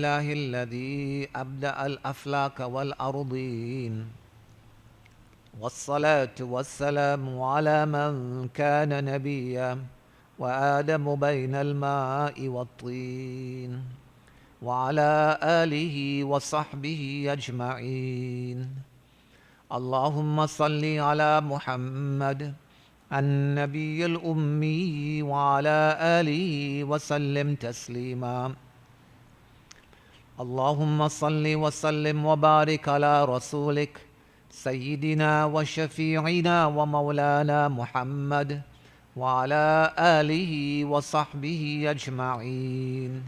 لله الذي أبدأ الأفلاك والأرضين والصلاة والسلام على من كان نبيا وآدم بين الماء والطين وعلى آله وصحبه أجمعين. اللهم صل على محمد النبي الأمي وعلى آله وسلم تسليما. اللهم صل وسلم وبارك على رسولك سيدنا وشفيعنا ومولانا محمد وعلى آله وصحبه أجمعين.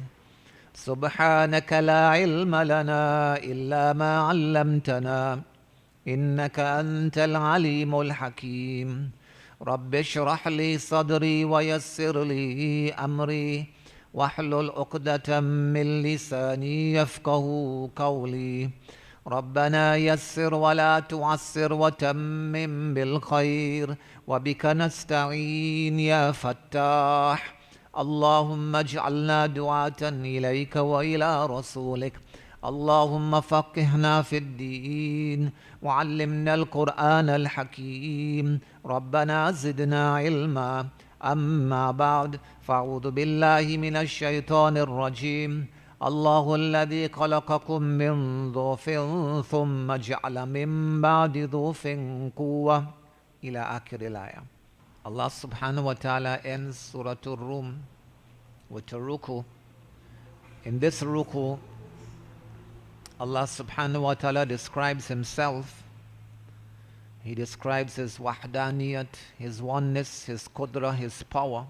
سبحانك لا علم لنا إلا ما علمتنا إنك أنت العليم الحكيم. رب اشرح لي صدري ويسر لي أمري واحلل عقدة من لساني يفقه قولي. ربنا يسر ولا تعسر وتمم بالخير وبك نستعين يا فتاح. اللهم اجعلنا دعاة إليك وإلى رسولك. اللهم فقهنا في الدين وعلمنا القرآن الحكيم. ربنا زدنا علما. أما بعد، فأعوذ بالله من الشيطان الرجيم. الله الذي خلقكم من ضعف ثم جعل من بعد ضعف قوة إلى آخر الآية. Allah subhanahu wa ta'ala ends Surah Ruum with a ruku. In this ruku, Allah subhanahu wa ta'ala describes himself. He describes his wahdaniyat, his oneness, his qudra, his power.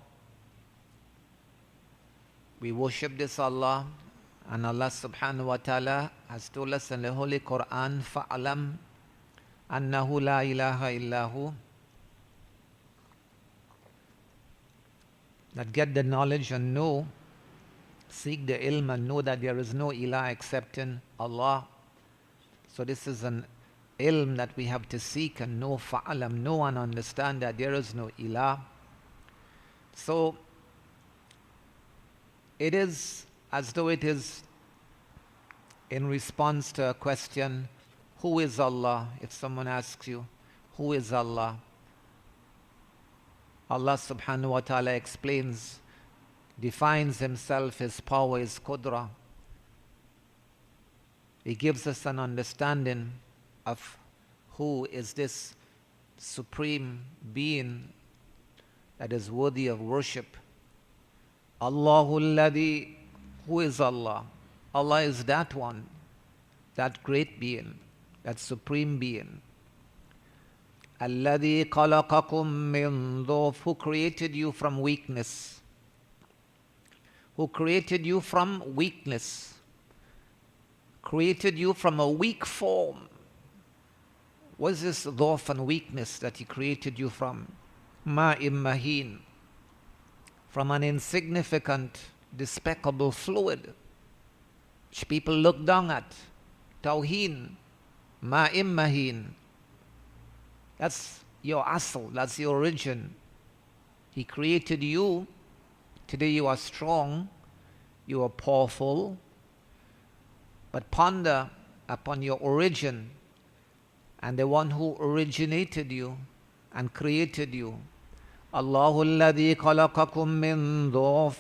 We worship this Allah, and Allah subhanahu wa ta'ala has told us in the Holy Qur'an, فَأَلَمْ أَنَّهُ لَا إِلَهَ إِلَّا هُ, that get the knowledge and know, seek the ilm and know that there is no ilah except in Allah. So this is an ilm that we have to seek and know, fa'alam, know and understand that there is no ilah. So it is as though it is in response to a question, who is Allah? If someone asks you, who is Allah? Allah subhanahu wa ta'ala explains, defines himself, his power, his qudra. He gives us an understanding of who is this supreme being that is worthy of worship. Allahul Ladhi, who is Allah? Allah is that one, that great being, that supreme being. Alladhi khalaqakum min dhuf, who created you from weakness. Who created you from weakness. Created you from a weak form. What is this dhuf and weakness that he created you from? Ma'im mahin, from an insignificant, despicable fluid, which people look down at. Tawheen, ma'im mahin. That's your asl, that's your origin. He created you. Today you are strong, you are powerful. But ponder upon your origin and the one who originated you and created you. Allahul Ladhi khalaqakum min dhuf.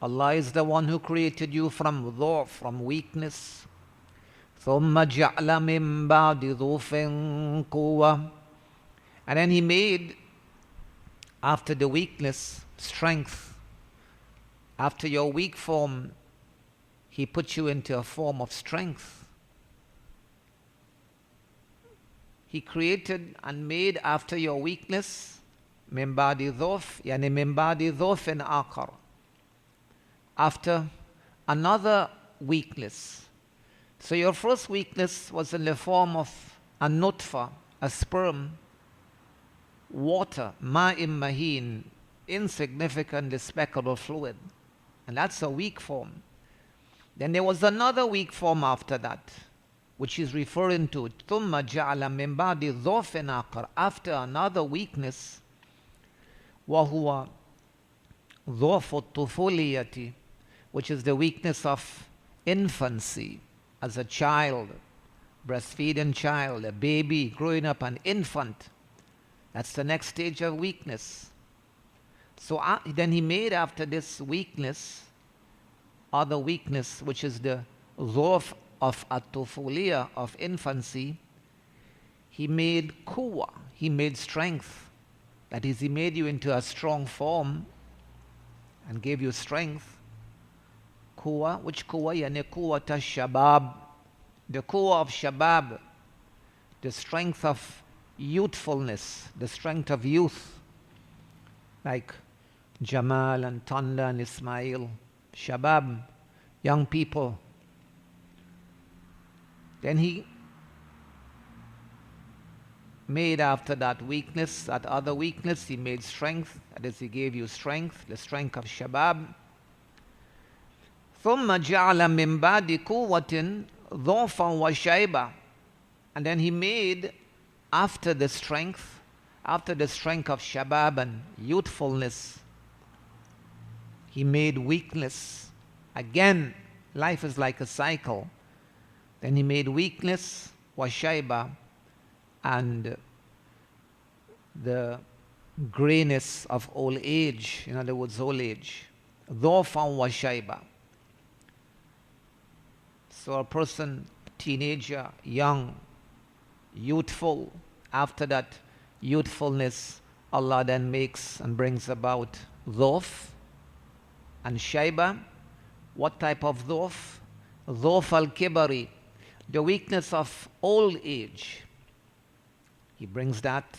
Allah is the one who created you from dhuf, from weakness. ثُمَّ جَعْلَ مِن بَعْدِ ضُعْفٍ قُوَّةٍ. And then he made, after the weakness, strength. After your weak form, he put you into a form of strength. He created and made after your weakness, min ba'di dhuf, yani min ba'di dhufin akhar. After another weakness. So your first weakness was in the form of a nutfa, a sperm, water, ma'im mahin, insignificant, despicable fluid. And that's a weak form. Then there was another weak form after that, which is referring to ثُمَّ جَعَلَ مِن بَعْدِ ضَعْفٍ آخَرٍ, after another weakness, وَهُوَ ضَعْفُ الطُّفُولِيَّةِ, which is the weakness of infancy, as a child, breastfeeding child, a baby growing up, an infant. That's the next stage of weakness. So then he made after this weakness, other weakness, which is the dhaf of at-tufuliya, of infancy. He made quwwah, he made strength. That is, he made you into a strong form and gave you strength. Quwwah, which quwwah? Yani quwwat al-shabab. The quwwah of shabab, the strength of youthfulness, the strength of youth, like Jamal and Tanda and Ismail, shabab, young people. Then he made after that weakness, that other weakness, he made strength. That is, he gave you strength, the strength of shabab. ثُمَّ جَعَلَ مِن بَعْدِ قُوَّةٍ ضَعْفًا وَشَيْبًا. And then he made after the strength of shabab and youthfulness, he made weakness. Again, life is like a cycle. Then he made weakness, washaiba, and the grayness of old age, in other words, old age. Dhofan washaiba. So a person, teenager, young, youthful, after that youthfulness, Allah then makes and brings about dhof and shaiba. What type of dhof? Dhof al-kibari, the weakness of old age. He brings that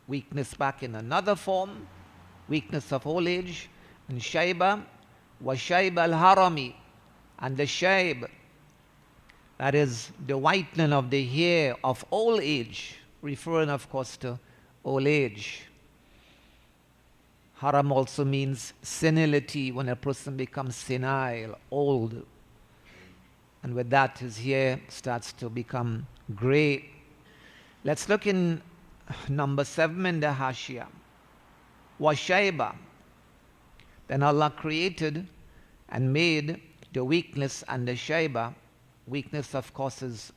weakness back in another form, weakness of old age. And shaiba, wa shaiba al-harami, and the shaib, that is the whitening of the hair of old age, referring of course to old age. Haram also means senility, when a person becomes senile, old. And with that, his hair starts to become gray. Let's look in number 7 in the Hashia. Washaiba. Then Allah created and made the weakness and the shaiba. Weakness, of course, is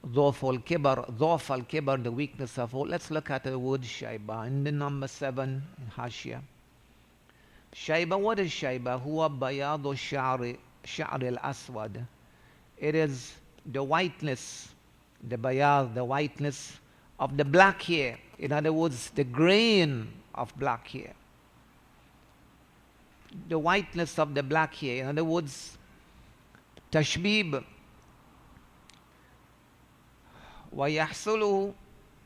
dhaf al-kibar. Dhaf al-kibar, the weakness of all. Let's look at the word shaiba in the number 7 in Hashia. Shaiba, what is shaiba? Huwa bayadu sha'ri al-aswad. It is the whiteness, the bayad, the whiteness of the black hair. In other words, the grain of black hair. The whiteness of the black hair. In other words, tashbib. ويحصل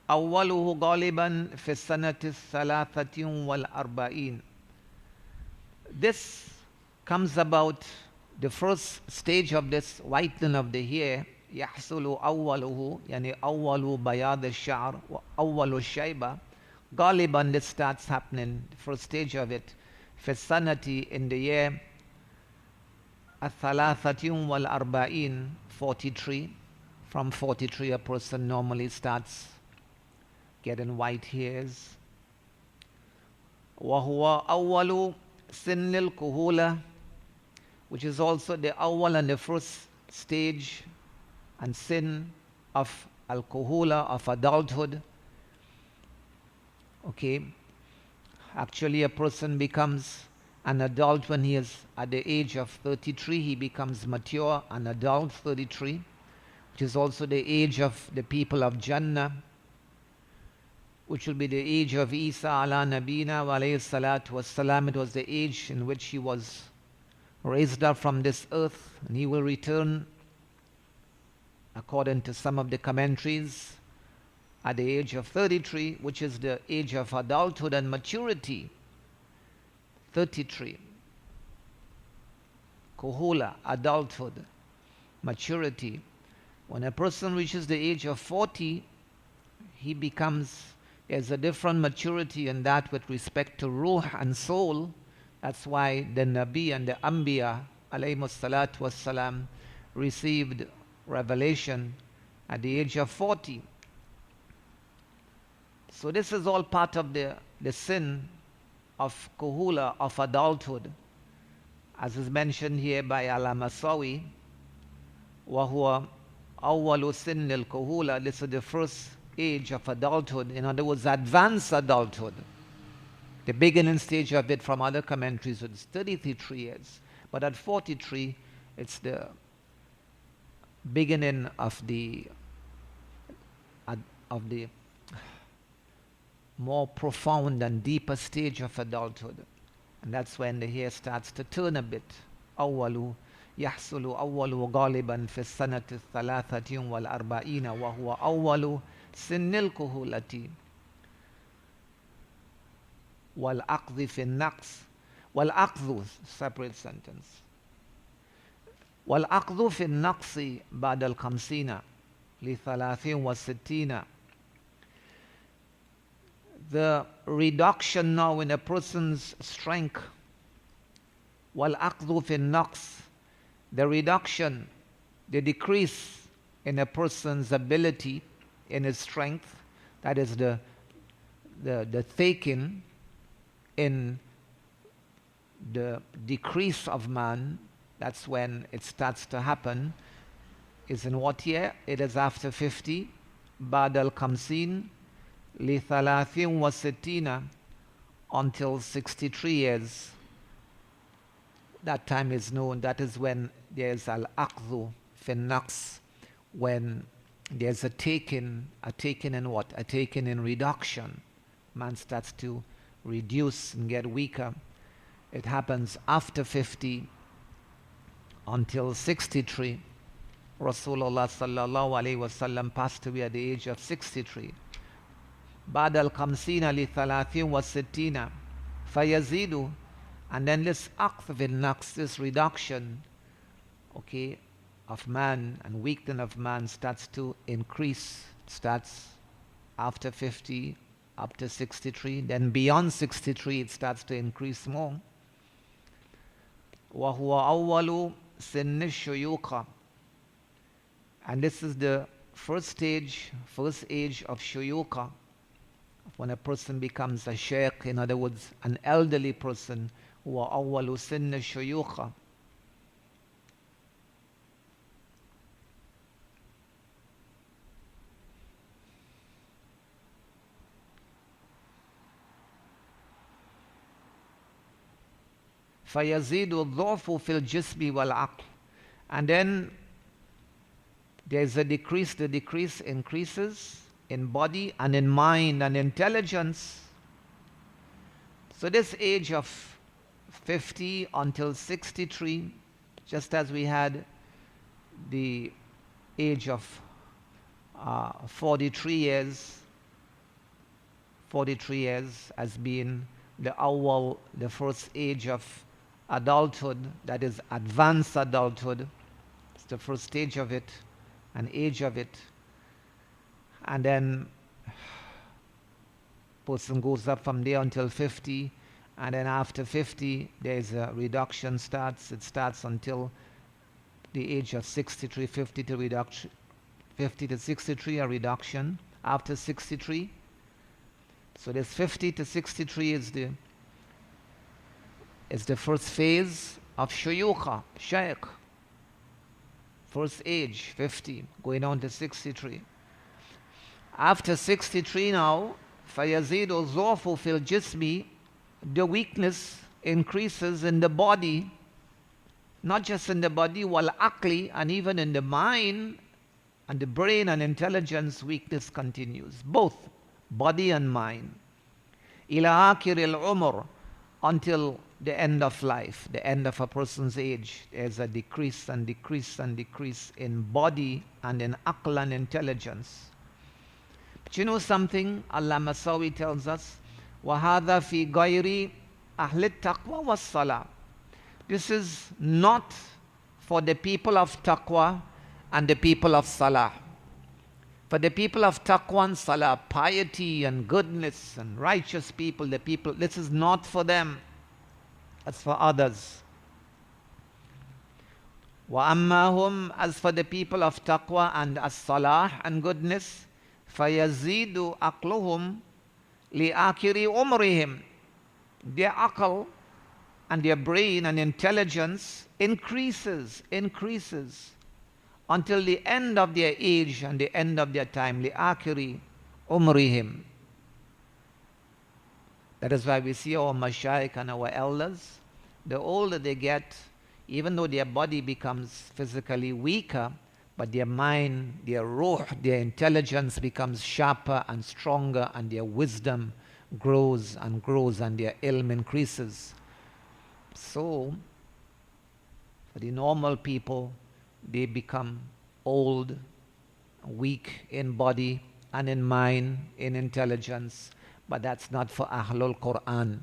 أوله غالبا في السنة الثلاثة والأربعين. This comes about, the first stage of this whitening of the hair. يحصل أوله يعني أول بياض الشعر وأول الشيبة. غالبا this starts happening, the first stage of it, في السنة, in the year الثلاثة والأربعين, 43. From 43, a person normally starts getting white hairs. وهو أول سن الكهولة, which is also the awwal and the first stage and sin of al-kuhula, of adulthood. Okay, actually a person becomes an adult when he is at the age of 33. He becomes mature, an adult, 33. Which is also the age of the people of Jannah, which will be the age of Isa ala nabina wa alayhi salatu wassalam. It was the age in which he was raised up from this earth, and he will return, according to some of the commentaries, at the age of 33, which is the age of adulthood and maturity. 33. Kuhula, adulthood, maturity. When a person reaches the age of 40, he has a different maturity in that with respect to ruh and soul. That's why the Nabi and the Anbiya, alayhimus salatu wassalam, received revelation at the age of 40. So this is all part of the sin of kuhula, of adulthood, as is mentioned here by Al-Masawi. وهو أول سن الكهولة. This is the first age of adulthood. In other words, advanced adulthood. The beginning stage of it from other commentaries is 33 years. But at 43, it's the beginning of the more profound and deeper stage of adulthood. And that's when the hair starts to turn a bit. أول يحصل أول غالبا في السنة الثلاثة والأربعين وهو أول سن الكهولة والأخذ في النقص. والأخذ, separate sentence. والأخذ في النقص بعد الخمسين لثلاثين وستين. The reduction now in a person's strength. والأخذ في النقص. The reduction, the decrease in a person's ability, in his strength, that is the taking in the decrease of man, that's when it starts to happen, is in what year? It is after 50, بعد الخمسين لثلاثين وستين, until 63 years. That time is known, that is when there's al-aqdhu fi naqs, when there's a taking in what? A taking in reduction. Man starts to reduce and get weaker. It happens after 50 until 63. Rasulullah sallallahu alayhi wasallam passed away at the age of 63. بعد الخمسين لثلاثين وستين فيزيد. And then this aqth bil naqs, this reduction, okay, of man and weakening of man starts to increase. Starts after 50, up to 63. Then beyond 63, it starts to increase more. وَهُوَ أَوَّلُ سِنِّ الشُّيُوخَ. And this is the first age of shuyukha, when a person becomes a sheikh, in other words, an elderly person. وَأَوَّلُ سِنِّ الشُّيُوخَ. فَيَزِيدُ الضَّعْفُ فِي الْجِسْمِ وَالْعَقْلِ. And then there is a decrease. The decrease increases in body and in mind and intelligence. So this age of 50 until 63, just as we had the age of 43 years as being the first age of adulthood, that is advanced adulthood. It's the first stage of it, an age of it. And then person goes up from there until 50, and then after 50 there is a reduction it starts until the age of 63. 50 to 63, a reduction after 63. So this 50 to 63 is the first phase of shuyukha, shaykh. First age, 50, going on to 63. After 63 now, فَيَزِيدُ الضَّعْفُ فِي الْجِسْمِ. The weakness increases in the body, not just in the body, وَالْعَقْلِ, and even in the mind and the brain and intelligence, weakness continues, both body and mind. إِلَى آخِرِ الْعُمُرِ, until the end of life, the end of a person's age. There's a decrease and decrease and decrease in body and in aql and intelligence. But you know something? Allah Masawi tells us, وَهَذَا فِي غَيْرِ أَهْلِ التَّقْوَى وَالصَّلَاةِ. This is not for the people of taqwa and the people of salah. For the people of taqwa and salah, piety and goodness and righteous people, this is not for them. That's for others. وَأَمَّا هُمْ, as for the people of taqwa and as-salah and goodness, فَيَزِيدُ أَقْلُهُمْ لِآخِرِ عُمْرِهِمْ. Their aql and their brain and intelligence increases until the end of their age and the end of their time. لِآخِرِ عُمْرِهِمْ. That is why we see our mashayikh and our elders, the older they get, even though their body becomes physically weaker, but their mind, their ruh, their intelligence becomes sharper and stronger, and their wisdom grows and grows, and their ilm increases. So, for the normal people, they become old, weak in body and in mind, in intelligence. But that's not for Ahlul Qur'an.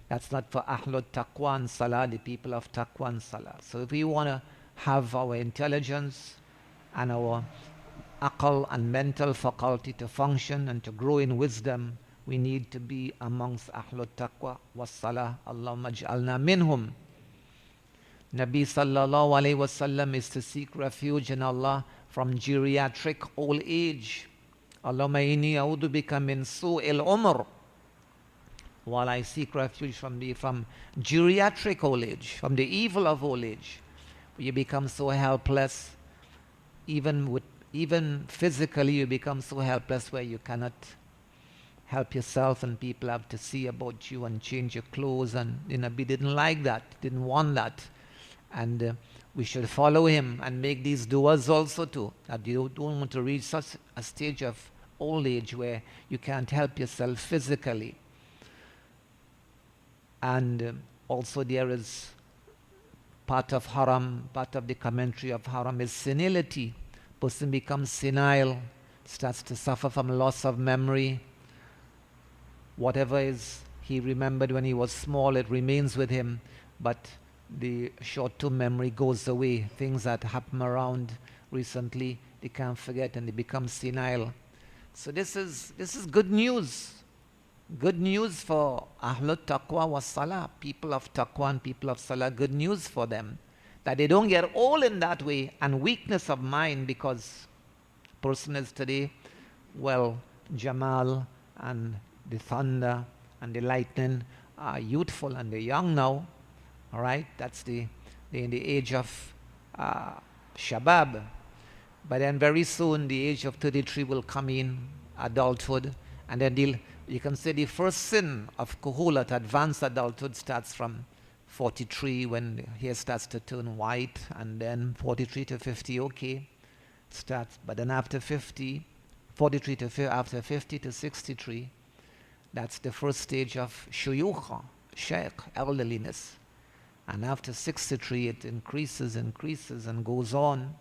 That's not for Ahlul Taqwa and Salah, the people of Taqwa and Salah. So if we want to have our intelligence and our aql and mental faculty to function and to grow in wisdom, we need to be amongst Ahlul Taqwa was Salah. Allahumma ij'alna minhum. Nabi sallallahu alayhi wasallam is to seek refuge in Allah from geriatric old age. Allahumma inni a'udhu bika min su'il umr. While I seek refuge from geriatric old age, from the evil of old age, you become so helpless, even physically you become so helpless where you cannot help yourself, and people have to see about you and change your clothes, and Nabi didn't like that, didn't want that. And we should follow him and make these du'as also too, that you don't want to reach such a stage of old age where you can't help yourself physically. And also there is part of haram, part of the commentary of haram is senility. Person becomes senile, starts to suffer from loss of memory. Whatever is he remembered when he was small, it remains with him, but the short-term memory goes away. Things that happen around recently, they can't forget, and they become senile. So this is good news. Good news for Ahlul Taqwa wa Salah, people of Taqwa and people of Salah. Good news for them, that they don't get old in that way and weakness of mind, because person is today, well, Jamal and the thunder and the lightning are youthful and they're young now. All right, that's they're in the age of Shabab. But then very soon the age of 33 will come in, adulthood, and then you can say the first sin of kuhulat, advanced adulthood, starts from 43 when the hair starts to turn white, and then 43 to 50, okay, starts. But then after 50, 43 to after 50 to 63, that's the first stage of shuyukh, sheikh, elderliness. And after 63, it increases and goes on.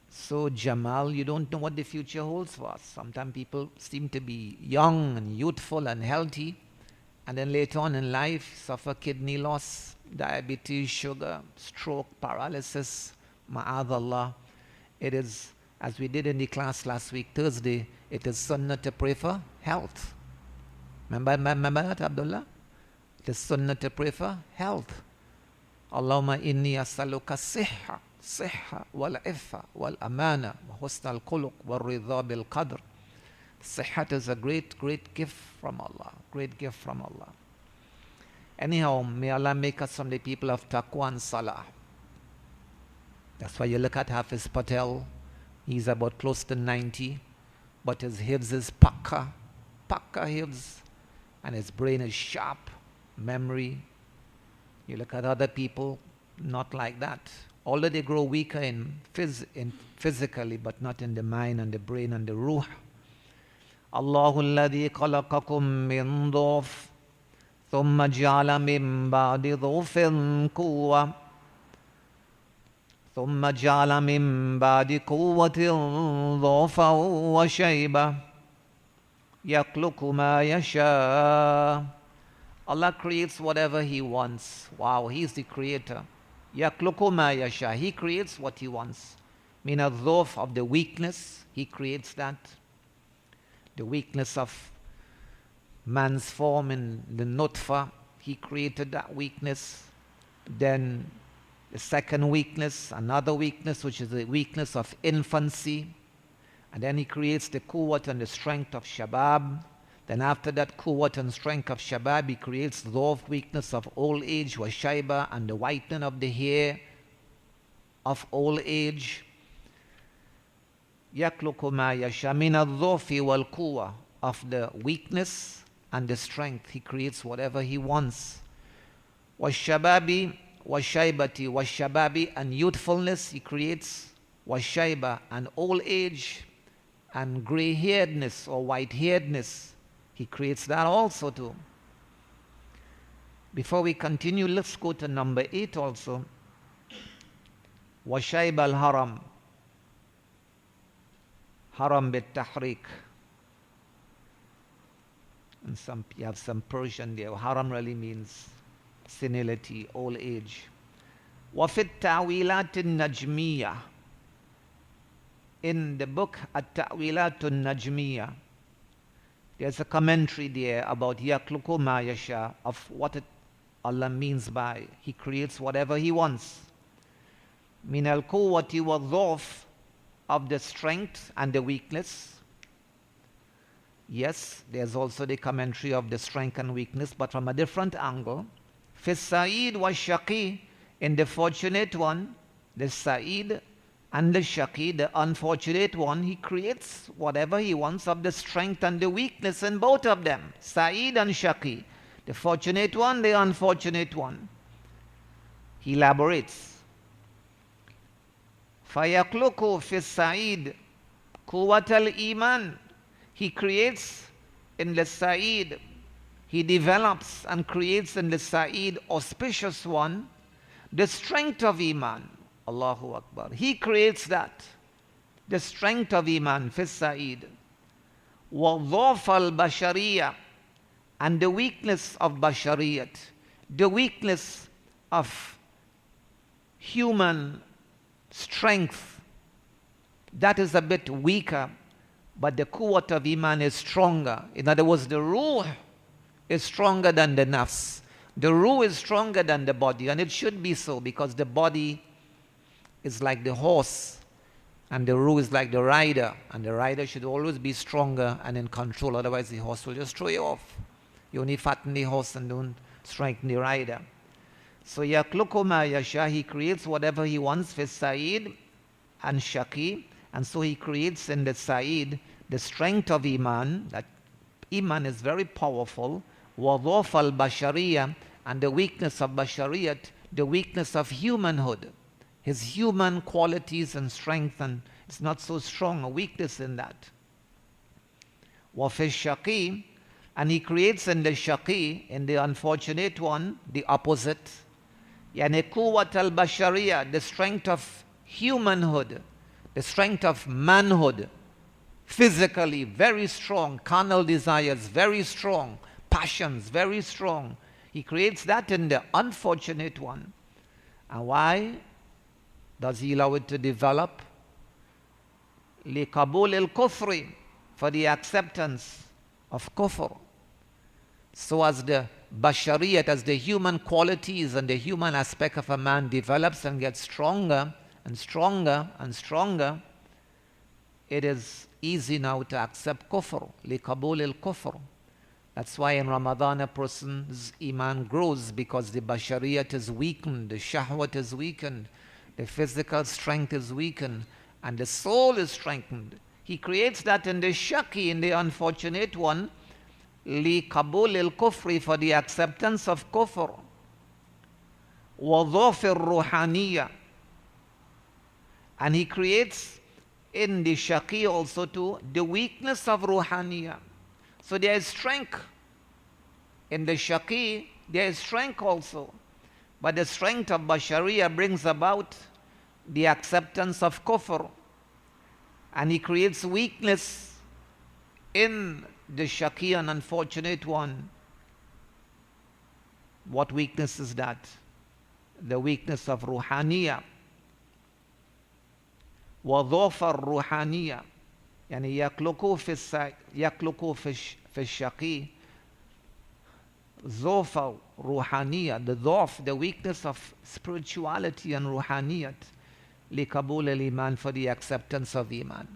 So Jamal, you don't know what the future holds for us. Sometimes people seem to be young and youthful and healthy, and then later on in life suffer kidney loss, diabetes, sugar, stroke, paralysis. Ma'adallah. It is, as we did in the class last week, Thursday, it is sunnah to pray for health. Remember that, Abdullah? It is sunnah to pray for health. Allahumma inni as'aluka صحة والعفة والأمانة وحسن الخلق والرضا بالقدر. Sihat is a great gift from Allah. Great gift from Allah. Anyhow, may Allah make us from the people of Taqwa and Salah. That's why you look at Hafiz Patel. He's about close to 90, but his hifz is pakka hifz, and his brain is sharp, memory. You look at other people, not like that. Although they grow weaker in physically, but not in the mind and the brain and the ruh. Allahu alladhi khalaqakum min dhuf thumma ja'ala min ba'di dhufin quwwa thumma ja'ala min ba'di quwwatin dhufan wa shayba yakhluqu ma yasha. Allah creates whatever He wants. Wow, He's the creator. Yakhluqu ma yasha. He creates what He wants. Min adh-dhuf, of the weakness, He creates that. The weakness of man's form in the nutfa, He created that weakness. Then the second weakness, another weakness, which is the weakness of infancy. And then He creates the quwwat and the strength of shabab. Then after that quwwat and strength of shabab, He creates the weakness of old age, wa shayba, and the whitening of the hair. of old age. يَخْلُقُ مَا يَشَاءُ مِنَ الضُّعْفِ وَالْقُوَّةِ of the weakness and the strength. He creates whatever He wants. وَالشَّبَابِ وَالشَّيْبَةِ وَالشَّبَابِ and youthfulness He creates. وَالشَّيْبَةِ and old age and gray-hairedness or white-hairedness. He creates that also too. Before we continue, let's go to number 8 also. وَشَيْبَ الْهَرَمِ Haram bit-tahriq. And you have some Persian there. Haram really means senility, old age. وَفِي التَّعْوِيلَاتِ النَّجْمِيَّةِ in the book At-Ta'wilat An-Najmiyah, there's a commentary there about Yakhluqu ma yasha, of what Allah means by He creates whatever He wants. Min al-quwwati wal-dha'f of the strength and the weakness. Yes, there's also the commentary of the strength and weakness, but from a different angle. Fi Sa'id wa Shaqi, in the fortunate one, the Sa'id and the Shaqi, the unfortunate one, He creates whatever He wants of the strength and the weakness in both of them. Sa'id and Shaqi. The fortunate one, the unfortunate one. He elaborates. فَيَخْلُقُ فِي السَّعِيدِ قُوَّةَ الْإِيمَانِ He creates in the Sa'id, He develops and creates in the Sa'id, auspicious one, the strength of Iman. Allahu Akbar. He creates that. The strength of Iman, fi Sa'id. وَضَعْفَ الْبَشَرِيَّةِ and the weakness of Bashariyat. The weakness of human strength. That is a bit weaker, but the quwwat of Iman is stronger. In other words, the Ruh is stronger than the Nafs. The Ruh is stronger than the body, and it should be so, because the body is like the horse and the Ruh is like the rider, and the rider should always be stronger and in control, otherwise the horse will just throw you off. You only fatten the horse and don't strengthen the rider. So Yakhluqu ma yasha, He creates whatever He wants for Sa'id and Shaqi, and so He creates in the Sa'id the strength of Iman, that Iman is very powerful, وَضَعْفَ الْبَشَرِيَّةِ and the weakness of Bashariyat, the weakness of humanhood. His human qualities and strength, and it's not so strong, a weakness in that. وَفِي الشَّقِي and He creates in the Shaqi, in the unfortunate one, the opposite. يعني قوة البشرية, the strength of humanhood, the strength of manhood, physically very strong, carnal desires very strong, passions very strong. He creates that in the unfortunate one. And why does He allow it to develop? لِقَبُولِ الْكُفْرِ for the acceptance of kufr. So as the bashariyat, as the human qualities and the human aspect of a man develops and gets stronger and stronger and stronger, it is easy now to accept kufr, liqabul al-kufr. That's why in Ramadan a person's iman grows, because the bashariyat is weakened, the shahwat is weakened, the physical strength is weakened, and the soul is strengthened. He creates that in the shaqi, in the unfortunate one, لِقَبُولِ الْكُفْرِ for the acceptance of kufr. وَضَعْفِ الرُّحَانِيَّةِ and He creates in the shaqi also too the weakness of ruhaniyah. So there is strength in the shaqi, there is strength also, but the strength of bashariyah brings about the acceptance of kufr, and He creates weakness in the shaqi, an unfortunate one. What weakness is that? The weakness of ruhaniyah. وَضَعْفَ الرُّحَانِيَّةِ يعني يخلق في الشقي ضعف ruhaniyah, the ضعف, the weakness of spirituality and ruhaniyat, لقبول الإيمان for the acceptance of iman.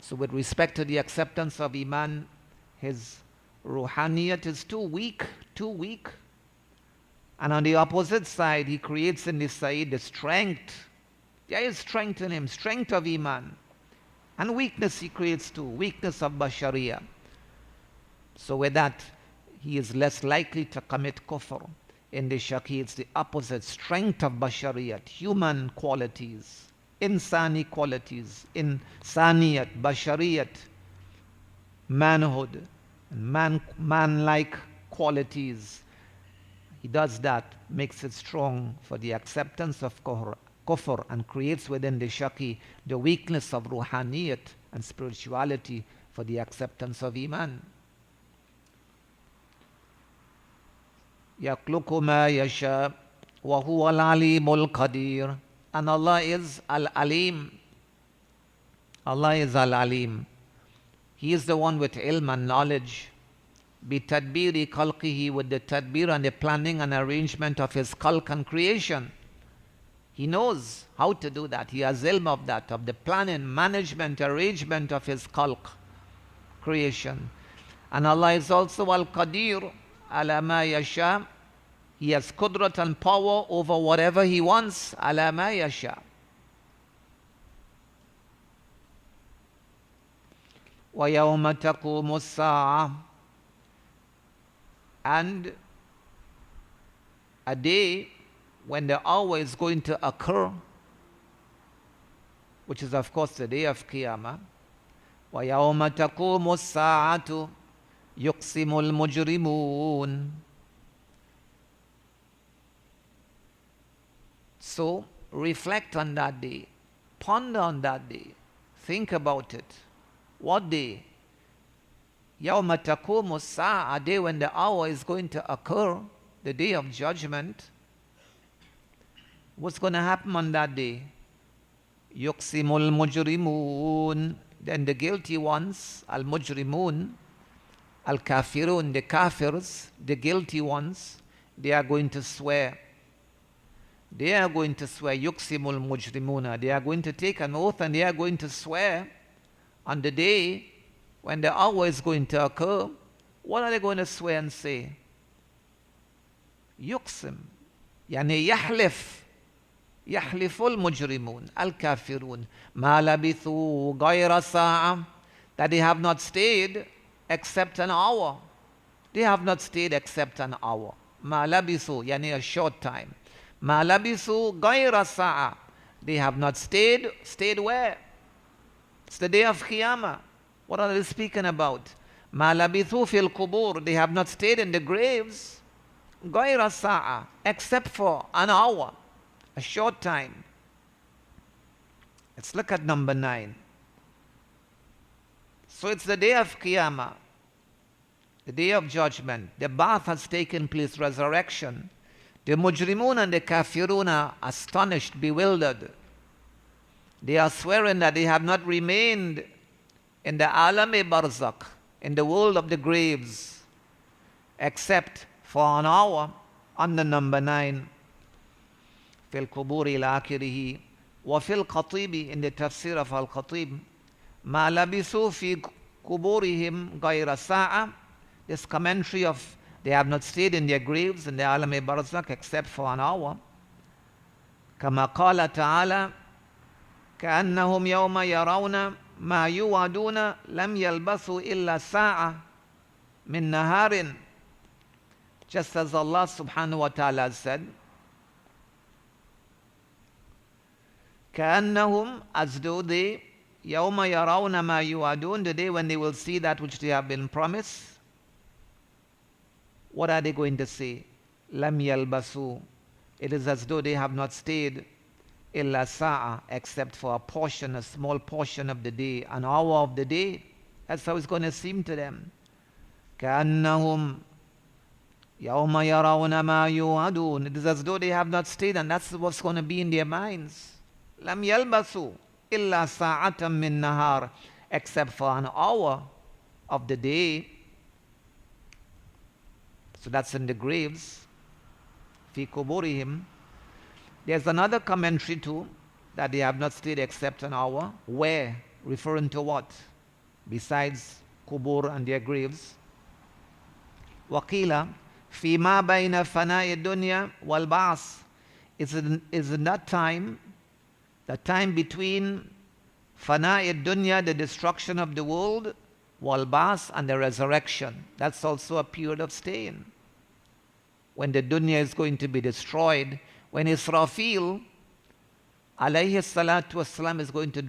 So with respect to the acceptance of iman, his ruhaniyat is too weak. And on the opposite side, he creates in this side the strength There is strength in him, strength of Iman. And weakness he creates too, weakness of Bashariya. So with that, he is less likely to commit kufr. In the Shaqi, it's the opposite, strength of Bashariyat, human qualities, insani qualities, insaniyat, Bashariyat, manhood, and man-like qualities. He does that, makes it strong for the acceptance of kufr, and creates within the Shaqi the weakness of ruhaniyat and spirituality for the acceptance of Iman. يَخْلُقُ مَا يَشَاءُ وَهُوَ الْعَلِيمُ الْقَدِيرُ. And Allah is Al-Alim. Allah is Al-Alim. He is the one with ilm and knowledge. بِتَدْبِيرِ خَلْقِهِ, with the tadbir and the planning and arrangement of his khalq and creation. He knows how to do that. He has ilm of that, of the planning, management, arrangement of his khalq, creation. And Allah is also Al-Qadir, ala ma yasha. He has qudrat and power over whatever he wants, ala ma yasha. وَيَوْمَ تَقُومُ السَّاعَةُ. And a day when the hour is going to occur, which is of course the day of Qiyamah. وَيَوْمَ تَقُومُ السَّاعَةُ يُقْسِمُ الْمُجْرِمُونَ. So reflect on that day, ponder on that day, think about it. What day? يَوْمَ تَقُومُ السَّاعَةُ, a day when the hour is going to occur, the day of judgment. What's going to happen on that day? يُقْسِمُ الْمُجْرِمُونَ. Then the guilty ones, al-mujrimun, al-kafirun, the kafirs, the guilty ones, they are going to swear. They are going to swear, يُقْسِمُ الْمُجْرِمُونَ. They are going to take an oath and they are going to swear on the day when the hour is going to occur. What are they going to swear and say? يُقْسِم, يعني يحلف. يحلف المجرمون الكافرون ما لبثوا غير ساعة, that they have not stayed except an hour. They have not stayed except an hour. ما لبثوا, يعني a short time. ما لبثوا غير ساعة, they have not stayed. Stayed where? It's the day of Qiyamah. What are they speaking about? ما لبثوا في القبور, they have not stayed in the graves. غير ساعة, except for an hour, a short time. Let's look at number 9. So it's the day of Qiyamah, the day of judgment. The bath has taken place, resurrection. The mujrimun and the kafirun are astonished, bewildered. They are swearing that they have not remained in the alam-e barzakh, in the world of the graves, except for an hour. On the number 9. في القبور إلى آخره. وفي الخطيب, in the tafsir of Al-Khatib, ما لبثوا في قبورهم غير ساعة. This commentary of they have not stayed in their graves in the alam-e barzakh except for an hour. كما قال تعالى كأنهم يوم يرون ما يوعدون لم يلبثوا إلا ساعة من نهار. Just as Allah subhanahu wa ta'ala said, كأنهم, as though they, يوم يرون ما يوعدون, the day when they will see that which they have been promised. What are they going to say? لم يلبثوا. It is as though they have not stayed إلا ساعة, except for a portion, a small portion of the day, an hour of the day. That's how it's going to seem to them. كأنهم يوم يرون ما يوعدون. It is as though they have not stayed, and that's what's going to be in their minds. لم يلبثوا إلا ساعة من نهار, except for an hour of the day. So that's in the graves. في قبورهم. There's another commentary too, that they have not stayed except an hour. Where? Referring to what? Besides qubur and their graves. وقيل فيما بين فناء الدنيا والبعث. Is in that time The time between Fana'i dunya, the destruction of the world, wal ba'th, and the resurrection. That's also a period of staying. When the dunya is going to be destroyed, when Israfil, alayhi salatu wasalam, is going to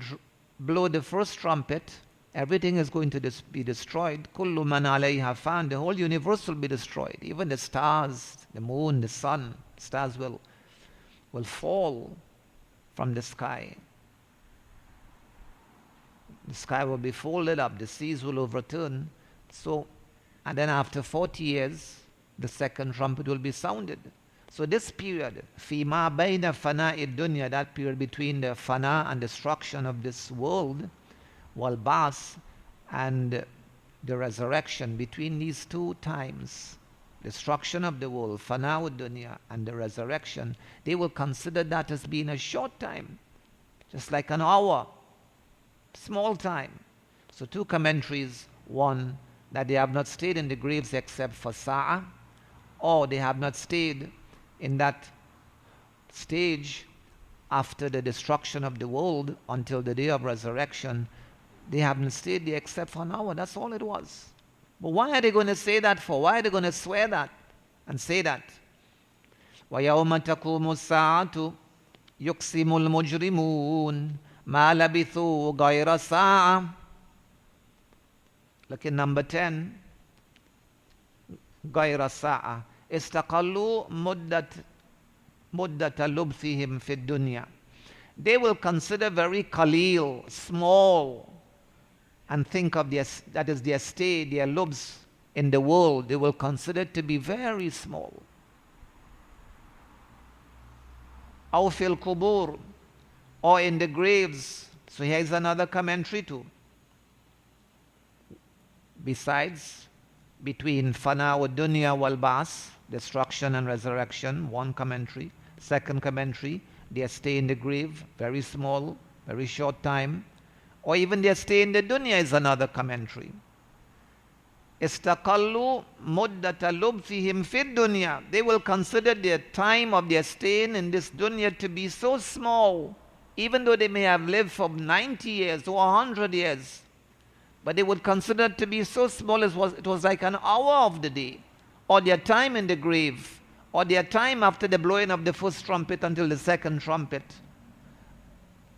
blow the first trumpet, everything is going to be destroyed. Kullu man alayha fan, the whole universe will be destroyed. Even the stars, the moon, the sun, stars will fall from the sky. The sky will be folded up, the seas will overturn. So, and then after 40 years, the second trumpet will be sounded. So this period, فِيمَا بَيْنَ فَنَاءِ الدُّنْيَا, that period between the fana and destruction of this world, wal ba'th, and the resurrection, between these two times, destruction of the world, fana'ud dunya, and the resurrection, they will consider that as being a short time, just like an hour, small time. So two commentaries, one, that they have not stayed in the graves except for sa'a, or they have not stayed in that stage after the destruction of the world until the day of resurrection. They haven't stayed there except for an hour. That's all it was. But why are they going to say that for? Why are they going to swear that and say that? وَيَوْمَ تَقُومُ السَّاعَةُ يُقْسِمُ الْمُجْرِمُونَ مَا لَبِثُوا غَيْرَ سَاعَةٍ. Look at number 10. غَيْرَ سَاعَةٍ استقلوا مدة لبثهم في الدنيا. They will consider very qaleel, small, and think of that is their stay, their lubs in the world. They will consider it to be very small. أو في القبور, or in the graves. So here's another commentary too. Besides, between fana wa dunya wal ba'th, destruction and resurrection, one commentary. Second commentary, their stay in the grave, very small, very short time. Or even their stay in the dunya is another commentary. Istaqallu muddata lubthihim fid dunya. They will consider their time of their stay in this dunya to be so small, even though they may have lived for 90 years or 100 years. But they would consider it to be so small it was like an hour of the day, or their time in the grave, or their time after the blowing of the first trumpet until the second trumpet.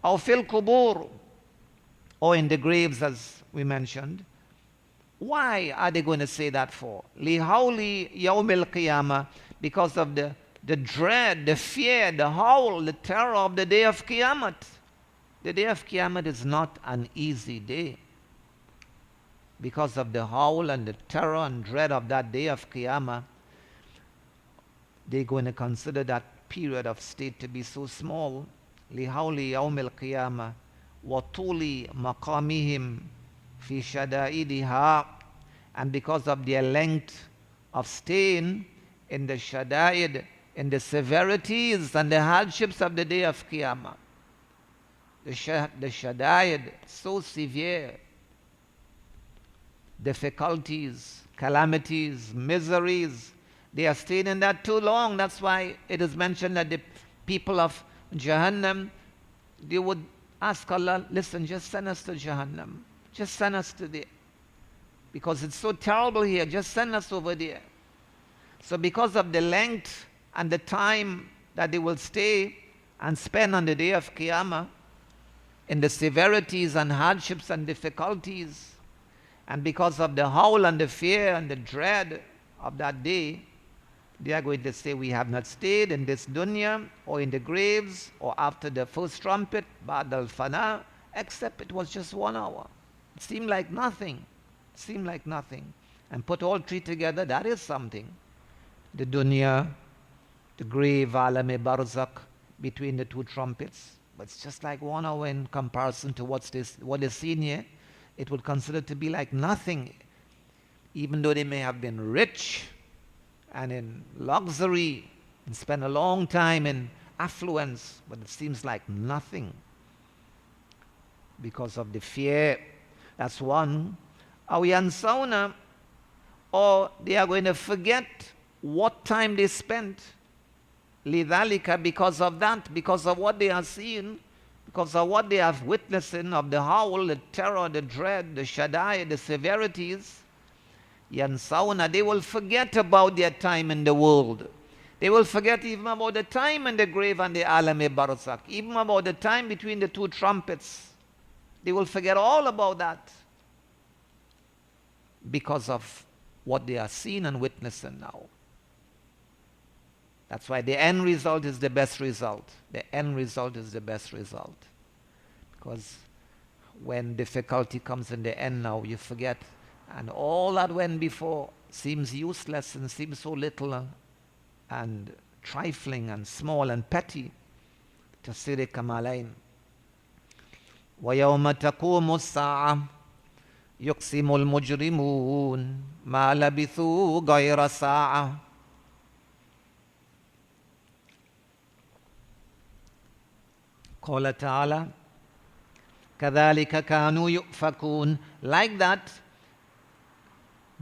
Or fil qubur, or in the graves, as we mentioned. Why are they going to say that for? لِهَوْلِ يَوْمِ الْقِيَامَةِ, because of the dread, the fear, the howl, the terror of the day of Qiyamah. The day of Qiyamah is not an easy day. Because of the howl and the terror and dread of that day of Qiyamah, they're going to consider that period of state to be so small. لِهَوْلِ يَوْمِ الْقِيَامَةِ وَطُولِ مَقَامِهِمْ فِي شَدَائِدِهَا, and because of their length of staying in the shada'id, in the severities and the hardships of the day of Qiyamah. The shada'id, so severe, difficulties, calamities, miseries, they are staying in that too long. That's why it is mentioned that the people of Jahannam, they would ask Allah, listen, just send us to Jahannam. Just send us to there. Because it's so terrible here, just send us over there. So because of the length and the time that they will stay and spend on the day of Qiyamah, in the severities and hardships and difficulties, and because of the howl and the fear and the dread of that day, they are going to say, we have not stayed in this dunya or in the graves or after the first trumpet, ba'd al-fana, except it was just 1 hour. It seemed like nothing. It seemed like nothing. And put all three together, that is something. The dunya, the grave, alam-e barzakh, between the two trumpets. But it's just like 1 hour in comparison to what is seen here. It would consider to be like nothing. Even though they may have been rich and in luxury and spent a long time in affluence, but it seems like nothing because of the fear. That's one. أَوْ يَنْسَوْنَ, or they are going to forget what time they spent. لِذَلِكَ, because of that, because of what they are seeing, because of what they have witnessing of the howl, the terror, the dread, the shaddai, the severities. Yansawna, they will forget about their time in the world. They will forget even about the time in the grave and the alame barzakh, even about the time between the two trumpets. They will forget all about that because of what they are seeing and witnessing now. That's why the end result is the best result. The end result is the best result. Because when difficulty comes in the end now, you forget. And all that went before seems useless and seems so little and trifling and small and petty. Tafseerul Jalaalain. وَيَوْمَ تَقُومُ السَّاعَةُ يُقْسِمُ الْمُجْرِمُونَ مَا لَبِثُوا غَيْرَ سَاعَةٍ. قال تعالى كذلك كانوا يؤفكون. Like that,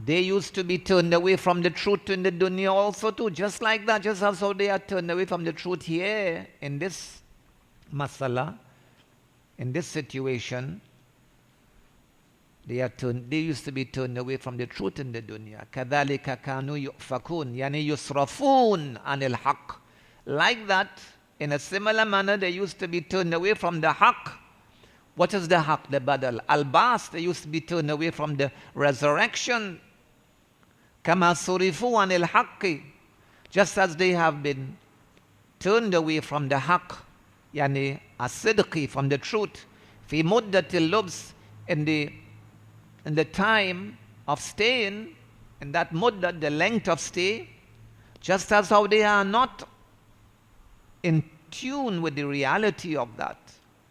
they used to be turned away from the truth in the dunya also too. Just like that, just as how they are turned away from the truth here in this masala, in this situation, they used to be turned away from the truth in the dunya. كذلك كانوا يؤفكون يعني يصرفون عن الحق. Like that, in a similar manner, they used to be turned away from the haqq. What is the haqq? The badal. Al-Bas, they used to be turned away from the resurrection. Kama surifu anil haqqi. Just as they have been turned away from the haqq, yani as-sidqi, from the truth, fi muddatil lubs, in the time of staying, in that muddat, the length of stay, just as how they are not in tune with the reality of that,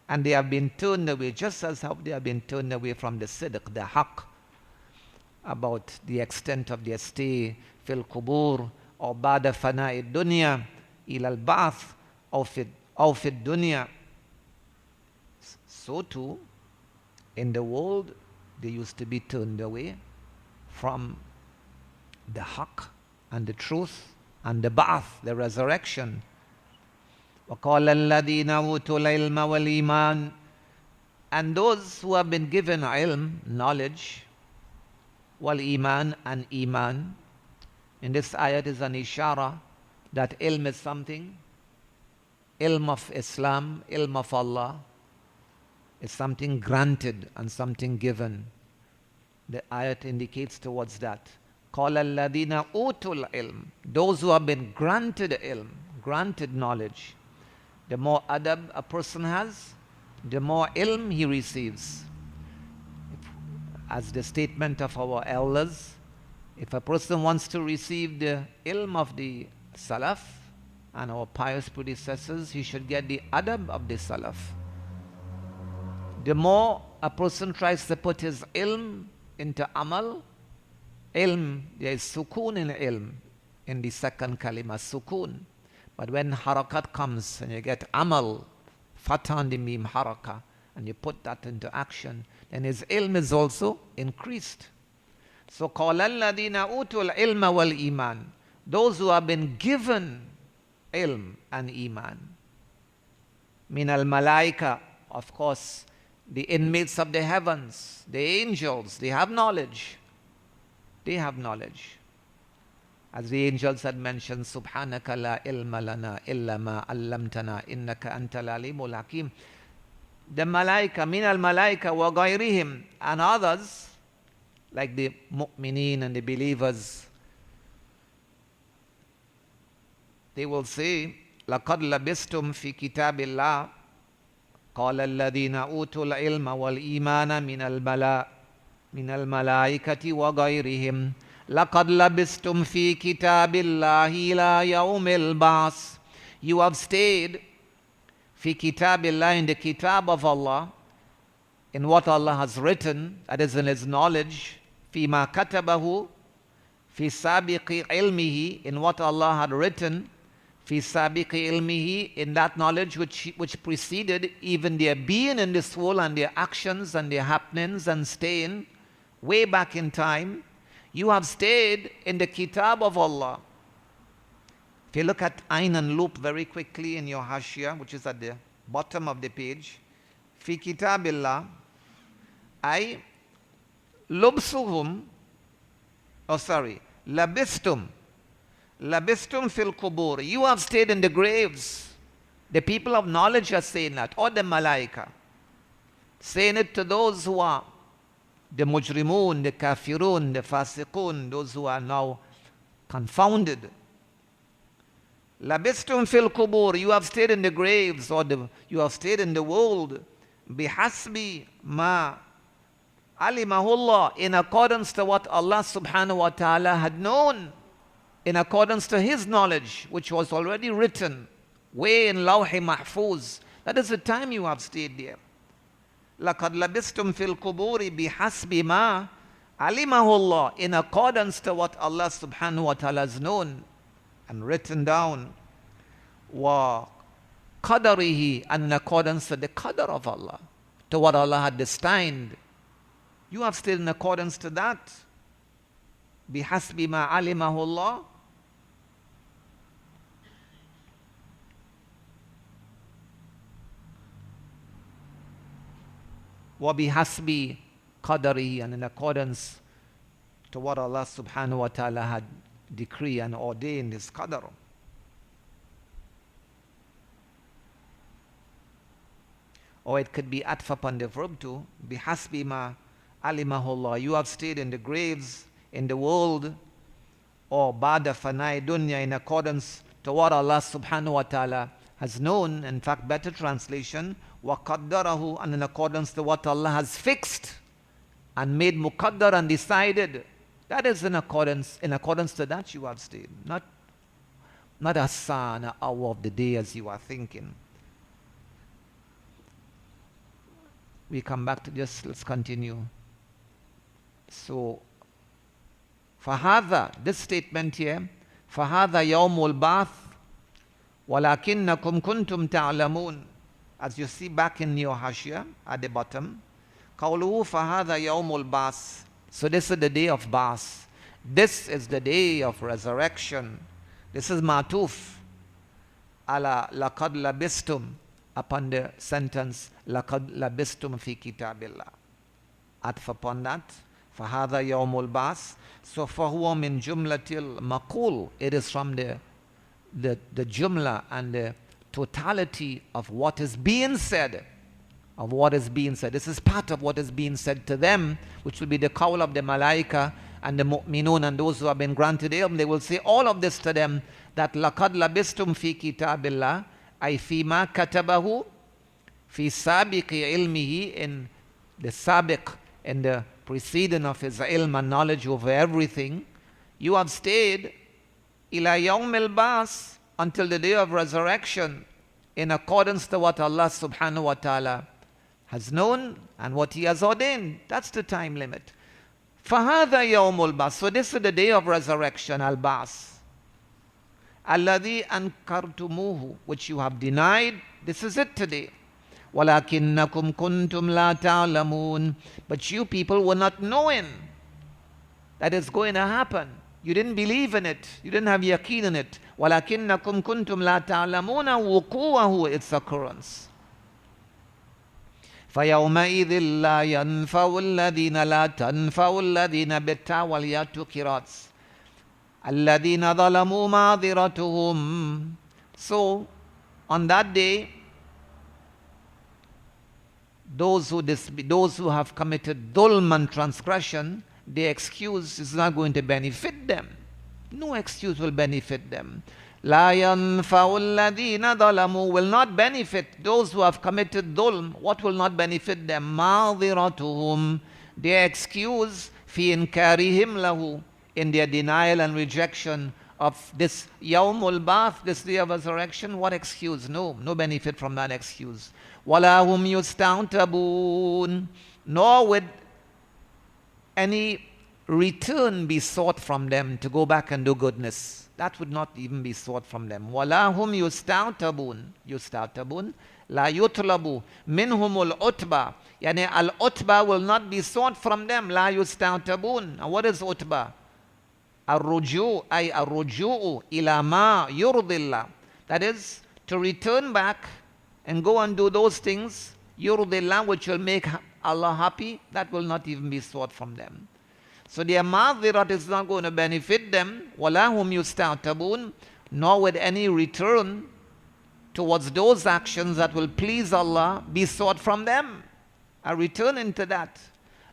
and they have been turned away, just as how they have been turned away from the sidq, the haqq, about the extent of their stay fil qubur or ba'da fana'i dunya ila al-ba'th or fi dunya. So too, in the world, they used to be turned away from the haqq and the truth and the ba'th, the resurrection. وَقَالَ الَّذِينَ أُوتُوا الْعِلْمَ وَالْإِيمَانَ. And those who have been given ilm, knowledge, wal-iman, and iman. In this ayat is an ishara that ilm is something. Ilm of Islam, ilm of Allah, is something granted and something given. The ayat indicates towards that. قَالَ الَّذِينَ أُوتُوا الْعِلْمَ. Those who have been granted ilm, granted knowledge. The more adab a person has, the more ilm he receives. As the statement of our elders, if a person wants to receive the ilm of the Salaf and our pious predecessors, he should get the adab of the Salaf. The more a person tries to put his ilm into amal, ilm, there is sukoon in ilm, in the second kalima, sukoon. But when harakat comes and you get amal, fatah on the mim haraka, and you put that into action, then his ilm is also increased. So, قَالَ الَّذِينَ أُوتُوا الْعِلْمَ وَالْإِيمَانَ. Those who have been given ilm and iman. Min al-malaika, of course, the inmates of the heavens, the angels, they have knowledge. They have knowledge. As the angels had mentioned, Subhanaka la ilma lana illa ma allamtana innaka antal alimul hakim. The malaika, min al malaika wa ghayrihim, and others, like the mu'mineen and the believers, they will say, لَقَدْ لَبِسْتُمْ فِي كِتَابِ اللَّهِ قَالَ الَّذِينَ أُوتُوا الْعِلْمَ وَالْإِيمَانَ مِنَ الْمَلَائِكَةِ وَغَيْرِهِمْ لَقَدْ لَبِسْتُمْ فِي كِتَابِ اللَّهِ إِلَى يَوْمِ الْبَعْثِ. You have stayed fi kitabillah, in the kitab of Allah, in what Allah has written, that is in His knowledge, fi ma katabahu, fi sabiqi ilmihi, in what Allah had written, fi sabiqi ilmihi, in that knowledge which preceded even their being in this world and their actions and their happenings and staying way back in time. You have stayed in the kitab of Allah. If you look at Ain and Loop very quickly in your Hashia, which is at the bottom of the page, fi kitabillah ay lubsuhum, labistum fil qubur. You have stayed in the graves. The people of knowledge are saying that, or the malaika. Saying it to those who are the mujrimun, the kafirun, the fasiqun, those who are now confounded. Labistum fil qubur. You have stayed in the graves, or you have stayed in the world. Bihasbi ma alimahullah, in accordance to what Allah subhanahu wa ta'ala had known, in accordance to His knowledge, which was already written way in Lawh-e Mahfuz. That is the time you have stayed there. لَقَدْ لَبِسْتُمْ فِي الْقُبُورِ بِحَسْبِ مَا alimahullah, in accordance to what Allah subhanahu wa ta'ala has known and written down. Wa qadarihi, and in accordance to the qadar of Allah, to what Allah had destined. You have stayed in accordance to that. Bihasbi ma alimahullah. Wa bihasbi qadarihi, and in accordance to what Allah subhanahu wa ta'ala had decreed and ordained, His qadar. Or it could be atf upon the verb too. Bihasbi ma alimahullah. You have stayed in the graves, in the world, or ba'da fanai dunya, in accordance to what Allah subhanahu wa ta'ala has known. In fact, better translation, wa qaddarahu, and in accordance to what Allah has fixed and made muqaddar and decided. That is in accordance to that you have stayed. Not a sa, an hour of the day as you are thinking. We come back to this, let's continue. So, فَهَذَا, this statement here, فَهَذَا يَوْمُ الْبَعْثِ وَلَكِنَّكُمْ كُنْتُمْ تَعْلَمُونَ. As you see back in your hashia at the bottom, قَوْلُهُ فَهَذَا يَوْمُ الْبَعْثِ. So this is the day of Ba'ath. This is the day of resurrection. This is Ma'tuf ala laqad labistum, upon the sentence laqad labistum fi kitabillah. Atf upon that, فَهَذَا يَوْمُ الْبَعْثِ. So فَهُوَ مِنْ جُمْلَةِ الْمَقُولِ. It is from the jumla and the totality of what is being said. Of what is being said. This is part of what is being said to them, which will be the qawl of the malaika and the mu'minun and those who have been granted ilm. They will say all of this to them, that لَقَدْ لَبِسْتُمْ فِي كِتَابِ اللَّهِ أي فِي مَا كَتَبَهُ فِي سَابِقِ عِلْمِهِ, in the sabiq, in the preceding of His ilm and knowledge over everything. You have stayed إِلَى يَوْمِ الْبَعْثِ, until the day of resurrection, in accordance to what Allah subhanahu wa ta'ala has known and what He has ordained. That's the time limit. فَهَذَا يَوْمُ الْبَعْثِ. So this is the day of resurrection, al-Ba'ath. الَّذِي أَنْكَرْتُمُوهُ, which you have denied. This is it today. وَلَكِنَّكُمْ كُنْتُمْ لَا تَعْلَمُونَ. But you people were not knowing that it's going to happen. You didn't believe in it. You didn't have yaqeen in it. وَلَكِنَّكُمْ كُنْتُمْ لَا تَعْلَمُونَ وُقُوَهُ, its occurrence. فَيَوْمَئِذٍ لَا يَنْفَعُ الَّذِينَ لَا تَنْفَعُ الَّذِينَ بِالتَّاءِ وَالْيَاءِ قِرَاتٍ الَّذِينَ ظَلَمُوا مَعْذِرَتُهُمْ. So, on that day, those who have committed dhulm and transgression, their excuse is not going to benefit them. No excuse will benefit them. لا ينفع الذين ظلموا, will not benefit those who have committed dhulm. What will not benefit them? معذرتهم, their excuse في إنكارهم له, in their denial and rejection of this يوم البعث, this day of resurrection. What excuse? No benefit from that excuse. ولا هم يستعتبون, nor would any return be sought from them to go back and do goodness. That would not even be sought from them. وَلَا هُمْ يُسْتَعْتَبُونَ لَا يُطْلَبُ مِنْهُمُ الْعُتْبَى. Yani al-utba will not be sought from them. لَا يُسْتَعْتَبُونَ. And what is utba? الرُّجُوء أي الرُّجُوء إِلَى مَا يُرْضِ اللَّهِ. That is, to return back and go and do those things yurdillah, which will make Allah happy, that will not even be sought from them. So their ma'dhirat is not going to benefit them. وَلَهُمْ يُسْتَعْتَبُونَ, nor with any return towards those actions that will please Allah be sought from them. A return into that.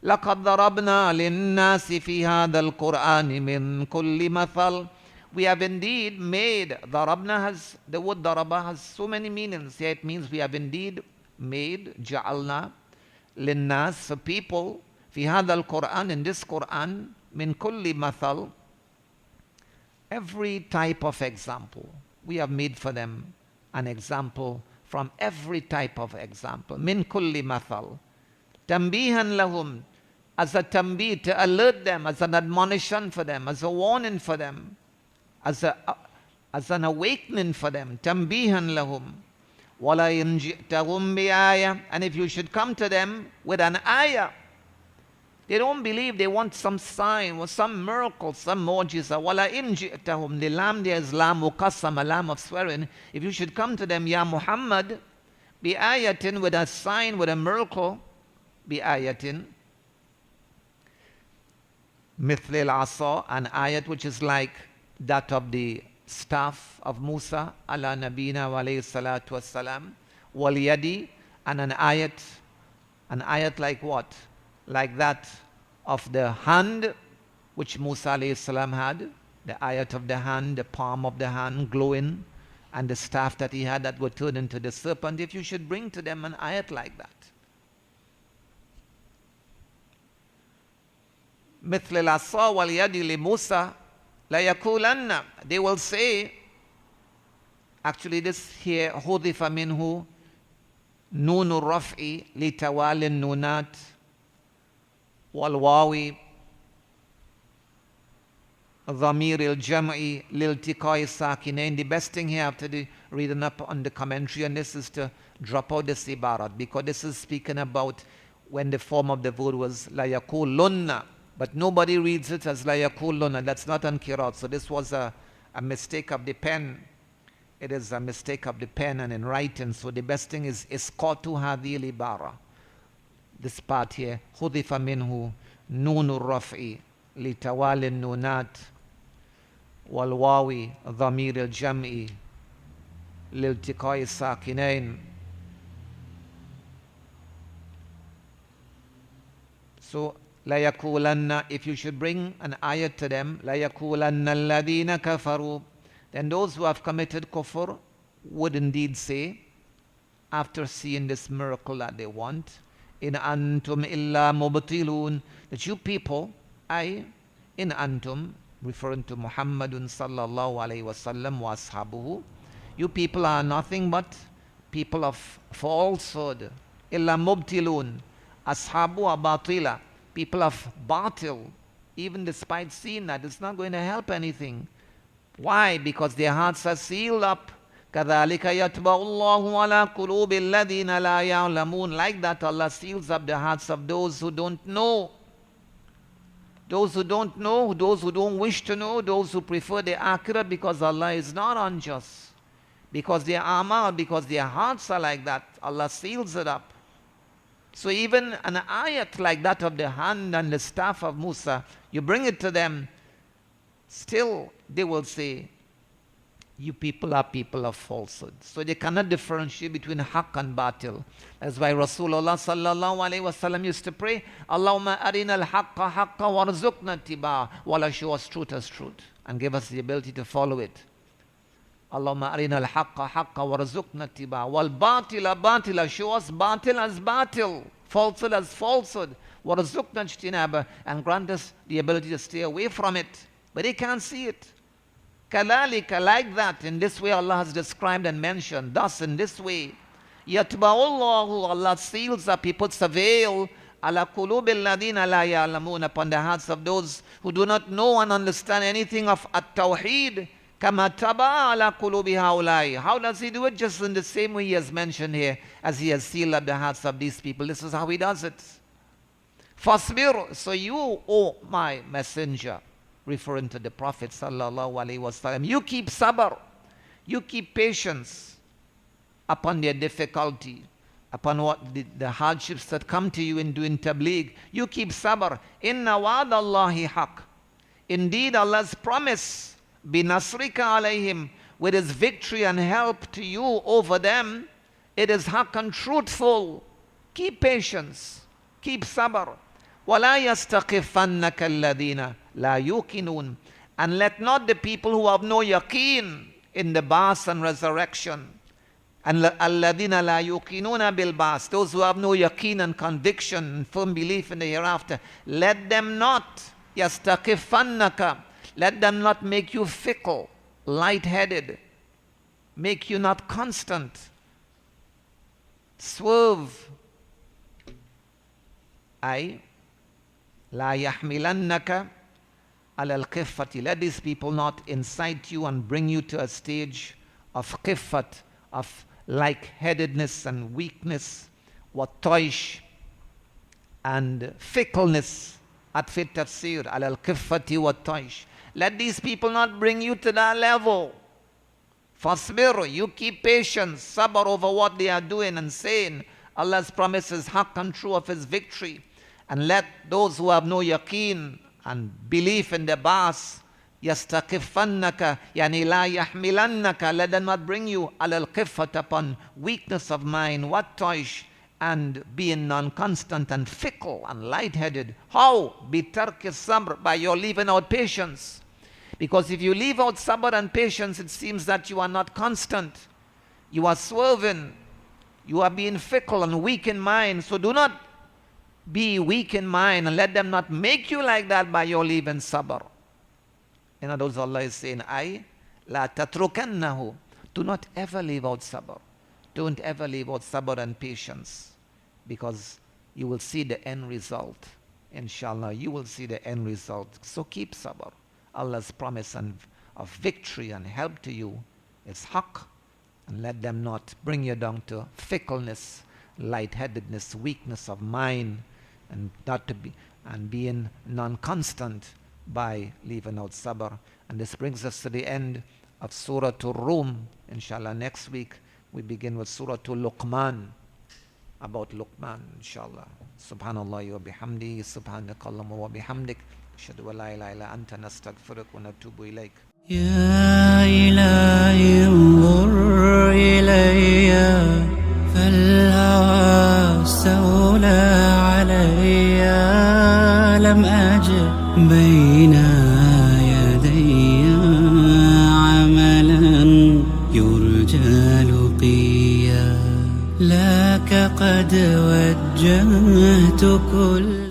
لَقَدْ ضَرَبْنَا لِلنَّاسِ فِي هَذَا الْقُرْآنِ مِنْ كُلِّ مَثَلٍ. We have indeed made, the word daraba has so many meanings. Here it means we have indeed made, ja'alna, linnas, for people, fi hadha al-Qur'an, in this Qur'an, min kulli mathal, every type of example. We have made for them an example from every type of example. Min kulli mathal. Tambihan lahum, as a tambih, to alert them, as an admonition for them, as a warning for them, as an awakening for them. Tambihan lahum. Wala in ji'tahum bi ayah. And if you should come to them with an ayah, they don't believe, they want some sign or some miracle, some mu'jiza. Wala in ji'tahum. The lam there is lam muqassam, a lam of swearing. If you should come to them, Ya Muhammad, bi ayatin, with a sign, with a miracle, bi ayatin, mithl al-asa, an ayat which is like that of the staff of Musa, ala nabina wa alayhi salatu wassalam, wal yadi, and an ayat like what? Like that of the hand which Musa alayhi salam had, the ayat of the hand, the palm of the hand glowing, and the staff that he had that would turn into the serpent. If you should bring to them an ayat like that. مثل العصا واليد لموسى لا يقولن, they will say, actually this here حذف منه نون الرفع لتوالي النونات والواو ضمير الجمع لالتقاء الساكنين. The best thing here after the reading up on the commentary on this is to drop out this ibarat, because this is speaking about when the form of the word was لا يقولن. But nobody reads it as la yakuluna. That's not on Qiraat. So this was a mistake of the pen. It is a mistake of the pen and in writing. So the best thing is isqatu hadhi libara. This part here. Khudifa minhu nunu raf'i li tawali nunat wal wawi dhamir al jam'i liltiqai sakinain. So لا يقولن, if you should bring an ayat to them, لا يقولن الذين كفروا, then those who have committed kufr would indeed say, after seeing this miracle that they want, in antum illa mubtilun, that you people, in antum, referring to Muhammadun sallallahu alayhi wasallam wa ashabuhu, you people are nothing but people of falsehood. Illa mubtilun, ashabu abatila, people of batil. Even despite seeing that, it's not going to help anything. Why? Because their hearts are sealed up. كَذَلِكَ يَتْبَعُ اللَّهُ عَلَى قُلُوبِ الَّذِينَ لَا يَعْلَمُونَ. Like that, Allah seals up the hearts of those who don't know. Those who don't know, those who don't wish to know, those who prefer the akhirah, because Allah is not unjust. Because their amal, because their hearts are like that, Allah seals it up. So even an ayat like that of the hand and the staff of Musa, you bring it to them, still they will say, you people are people of falsehood. So they cannot differentiate between haqq and batil. That's why Rasulullah sallallahu alayhi wa sallam used to pray, Allahumma arina al-haqqa haqqa warzuqna tibaa, wala show us truth as truth, and give us the ability to follow it. Allahumma arina al-haqqa haqqa warzuqna tibaa, wal batila batila, show us batil as batil, falsehood as falsehood, warzuqna ijtinaba, and grant us the ability to stay away from it. But they can't see it. Kalalika, like that, in this way Allah has described and mentioned. Thus, in this way, Yatba'ullahu, Allah seals up, He puts a veil, ala qulubi alladhina la ya'lamun, upon the hearts of those who do not know and understand anything of at-tawheed. Kama taba ala qulubi haulai. How does He do it? Just in the same way He has mentioned here, as He has sealed up the hearts of these people. This is how He does it. Fasbir, so you, O my messenger, referring to the Prophet sallallahu alaihi wasallam, you keep sabr, you keep patience upon their difficulty. upon what the hardships that come to you in doing tabligh. You keep sabr. Inna wa'dallahi haq. Indeed, Allah's promise, binasrika alayhim, with His victory and help to you over them, it is haq and truthful. Keep patience. Keep sabr. وَلَا يَسْتَقِفَنَّكَ الَّذِينَ لَا يُوقِنُونَ. And let not the people who have no yaqeen in the ba'ath and resurrection, and الَّذِينَ لَا يُوقِنُونَ بِالْبَعْثِ, those who have no yaqeen and conviction and firm belief in the hereafter, let them not يَسْتَقِفَنَّكَ, let them not make you fickle, light-headed, make you not constant, swerve. أي لا يحملنك على القفة. Let these people not incite you and bring you to a stage of qifat, of like-headedness and weakness, والطيش, and fickleness. At fit tafsir, على القفة والطيش. Let these people not bring you to that level. Fasbir, you keep patience, sabr over what they are doing and saying. Allah's promises haqq and true of His victory. And let those who have no yaqeen and belief in the ba'ath, يَسْتَقِفَنَّكَ يعني لَا يَحْمِلَنَّكَ, let them not bring you على القفة, upon weakness of mind, والطيش, and being non-constant and fickle and light-headed. How? بِتَرْكِ الصَّبْرِ, by your leaving out patience. Because if you leave out sabr and patience, it seems that you are not constant. You are swerving. You are being fickle and weak in mind. So do not be weak in mind, and let them not make you like that by your leaving sabr. In other words, Allah is saying, la tatrukannahu. Do not ever leave out sabr. Don't ever leave out sabr and patience, because you will see the end result. Inshallah, you will see the end result. So keep sabr. Allah's promise of victory and help to you is haqq, and let them not bring you down to fickleness, lightheadedness, weakness of mind, and not to be and being non-constant by leaving out sabr. And this brings us to the end of Surah Ruum. Inshallah, next week we begin with Surah Luqman, about Luqman, inshallah. Subhanallah wa bihamdi, subhanakallahumma wa bihamdik, ashhadu an la ilaha illa anta, nastaghfiruka wa natubu ilayk. يا إلهي انظر إلي فالهوى استولى علي لم أجد بين يدي عملا يرجى لقيا لك قد وجهت كل